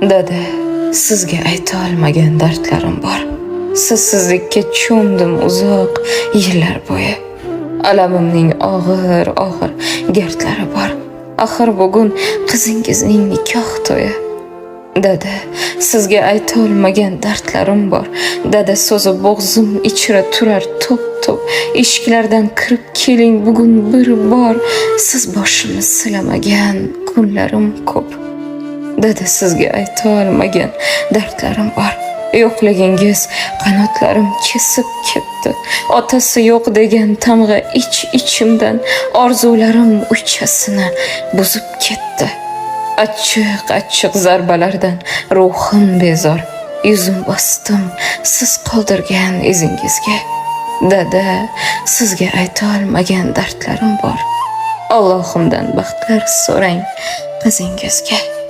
Dada, sizga ayta olmagan dardlarim bor. Sizsizlikka cho'mdim uzoq yillar bo'yi. Alamimning og'ir gardlari bor. Axir bugun qizingizning nikoh to'yi. Dada, sizga ayta olmagan dardlarim bor. Dada, so'zi bo'g'zim ichra turar to'p-to'p. Eshiklardan kirib keling bugun bir bor. Siz boshimni silamagan kunlarim ko'p. Dada, sizga ayta olmagan dardlarim bor. Yo'qligingiz qanotlarim kesib ketdi. Otasi yo'q degan tamg'a ichimdan orzularim uchasini buzib ketdi. Achchiq zarbalardan ruhim bezor. Yuzim bosdim siz qoldirgan izingizga. Dada, sizga ayta olmagan dardlarim bor. Allohimdan baxtlar so'rang qizingizga.